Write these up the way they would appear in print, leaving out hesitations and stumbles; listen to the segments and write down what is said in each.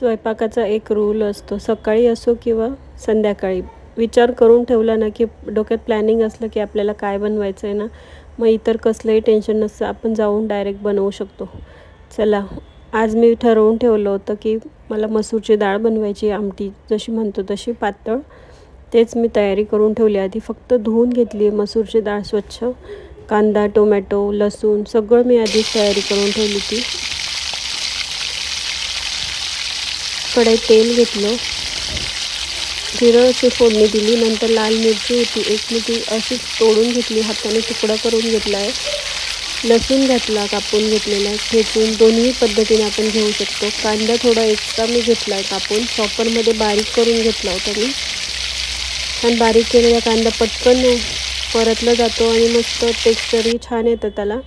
स्वयंपाकाचा एक रूल असतो, सकाळी असो किंवा संध्याकाळी. विचार करून ठेवला ना, की डोक्यात प्लॅनिंग असलं, की आपल्याला काय बनवायचं आहे ना, मग इतर कसलंही टेन्शन नसतं. आपण जाऊन डायरेक्ट बनवू शकतो. चला, आज मी ठरवून ठेवलं होतं, की मला मसूरची डाळ बनवायची, आमटी जशी म्हणतो तशी पातळ. तेच मी तयारी करून ठेवली. आधी फक्त धुवून घेतली आहे मसूरची डाळ स्वच्छ. कांदा, टोमॅटो, लसूण सगळं मी आधीच तयारी करून ठेवली होती. कढईत तेल घेतलं, जिरं अशी फोडणी दिली. नंतर लाल मिरची होती, एक मी ती अशीच तोडून घेतली, हाताने तुकडा करून घेतला आहे. लसूण घातला, कापून घेतलेला आहे, ठेचून. दोन्ही पद्धतीने आपण घेऊ शकतो. कांदा थोडा एक्स्ट्रा मी घेतला आहे कापून, चॉपरमध्ये बारीक करून घेतला होता मी. छान बारीक केलेला कांदा पटकन परतला जातो आणि मस्त टेक्स्चरही छान येतं त्याला.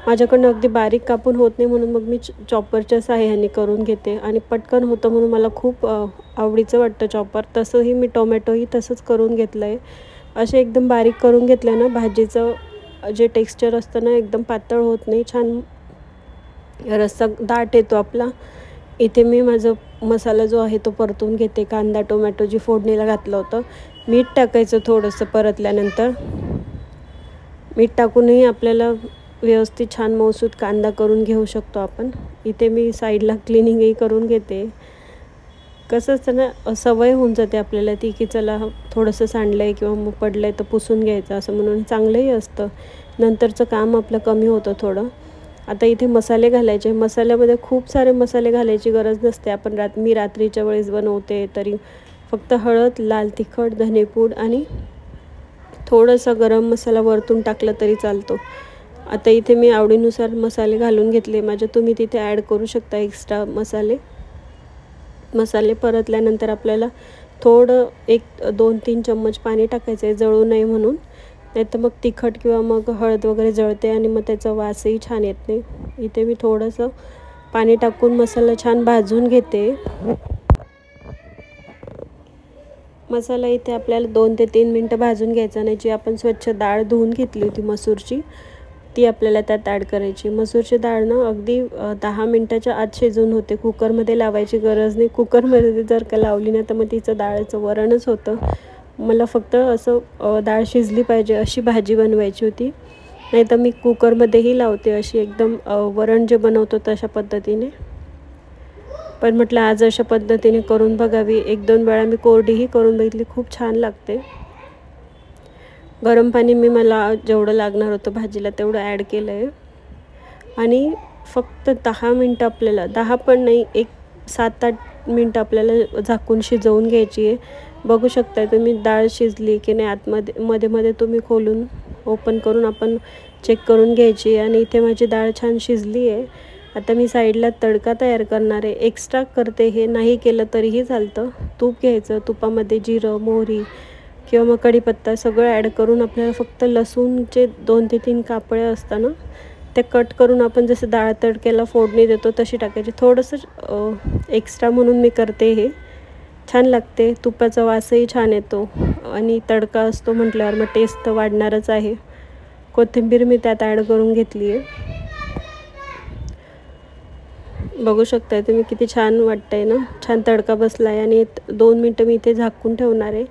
माझ्याकडनं अगदी बारीक कापून होत नाही, म्हणून मग मी चॉपरच्या साहाय्याने करून घेते आणि पटकन होतं, म्हणून मला खूप आवडीचं वाटतं चॉपर. तसंही मी टोमॅटोही तसंच करून घेतलं आहे. असे एकदम बारीक करून घेतलं ना, भाजीचं जे टेक्स्चर असतं ना, एकदम पातळ होत नाही, छान रस्सा दाट येतो आपला. इथे मी माझं मसाला जो आहे तो परतून घेते. कांदा, टोमॅटो जी फोडणीला घातलं होतं, मीठ टाकायचं थोडंसं परतल्यानंतर. मीठ टाकूनही आपल्याला व्यवस्थित छान मऊसूत कांदा करून घेऊ शकतो आपण. इथे मी साईडला क्लिनिंगही करून घेते. कसं असतं ना, सवय होऊन जाते आपल्याला ती, की चला थोडंसं सांडलं आहे किंवा मग पडलं आहे तर पुसून घ्यायचं, असं म्हणून चांगलंही असतं. नंतरचं काम आपलं कमी होतं थोडं. आता इथे मसाले घालायचे. मसाल्यामध्ये खूप सारे मसाले घालायची गरज नसते. मी रात्रीच्या वेळेस बनवते तरी फक्त हळद, लाल तिखट, धनेपूड आणि थोडासा गरम मसाला वरतून टाकला तरी चालतो. आता इथे मी आवडीनुसार मसाले घालून घेतले माझ्या. तुम्ही तिथे ॲड करू शकता एक्स्ट्रा मसाले परतल्यानंतर आपल्याला थोडं 1-2-3 चम्मच पाणी टाकायचं आहे, जळू नये म्हणून. नाही तर मग तिखट किंवा मग हळद वगैरे जळते आणि मग त्याचा वासही छान येत नाही. इथे मी थोडंसं पाणी टाकून मसाला छान भाजून घेते. मसाला इथे आपल्याला 2 ते 3 मिनटं भाजून घ्यायचा. नाही, जी आपण स्वच्छ डाळ धुवून घेतली होती मसूरची, ती आपल्याला त्यात ॲड करायची. मसूरची डाळ ना अगदी 10 मिनटाच्या आत शिजून होते. कुकरमध्ये लावायची गरज नाही. कुकरमध्ये जर का लावली ना तर मग तिचं डाळचं वरणच होतं. मला फक्त असं डाळ शिजली पाहिजे अशी भाजी बनवायची होती. नाही तर मी कुकरमध्येही लावते अशी एकदम वरण जे बनवतो तशा पद्धतीने. पण म्हटलं आज अशा पद्धतीने करून बघावी. 1-2 वेळा मी कोरडीही करून बघितली, खूप छान लागते. गरम पाणी मला जेवढं लागणार होतं भाजीला तेवढं ॲड केलं आहे आणि फक्त 10 मिनटं आपल्याला, 10 पण नाही, 7-8 मिनटं आपल्याला झाकून शिजवून घ्यायची आहे. बघू शकताय तुम्ही डाळ शिजली की नाही. मध्ये तुम्ही खोलून ओपन करून आपण चेक करून घ्यायची. आणि इथे माझी डाळ छान शिजली आहे. आता मी साईडला तडका तयार करणार आहे. एक्स्ट्रा करते, हे नाही केलं तरीही चालतं. तूप घ्यायचं, तुपामध्ये जिरं, मोहरी किंवा मग कढीपत्ता सगळं ॲड करून आपल्याला फक्त लसूणचे 2 ते 3 कापळे असतात ना, ते कट करून आपण जसं डाळ तडक्याला फोडणी देतो तशी टाकायची. थोडंसं एक्स्ट्रा म्हणून मी करते. हे छान लागते. तुपाचा वासही छान येतो आणि तडका असतो म्हटल्यावर मग टेस्ट तर वाढणारच आहे. कोथिंबीर मी त्यात ॲड करून घेतली आहे. बघू शकताय तुम्ही किती छान वाटतंय ना, छान तडका बसला आहे. आणि 2 मिनटं मी इथे झाकून ठेवणार आहे.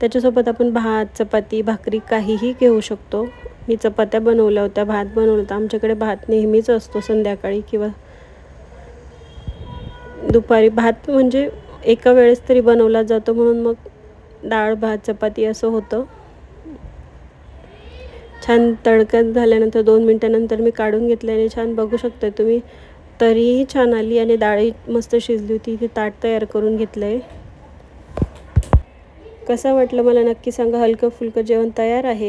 त्याच्यासोबत आपण भात, चपाती, भाकरी काहीही घेऊ शकतो. मी चपात्या बनवल्या होत्या, भात बनवलं होतं. आमच्याकडे भात नेहमीच असतो संध्याकाळी किंवा दुपारी. भात म्हणजे एका वेळेस तरी बनवला जातो, म्हणून मग डाळ, भात, चपाती असं होतं. छान तडका झाल्यानंतर 2 मिनटानंतर मी काढून घेतल्याने छान बघू शकता तुम्ही, तरीही छान आली आणि डाळही मस्त शिजली होती. इथे ताट तयार करून घेतलं आहे. कसं वाटलं मला नक्की सांगा. हलकं फुलकं जेवण तयार आहे.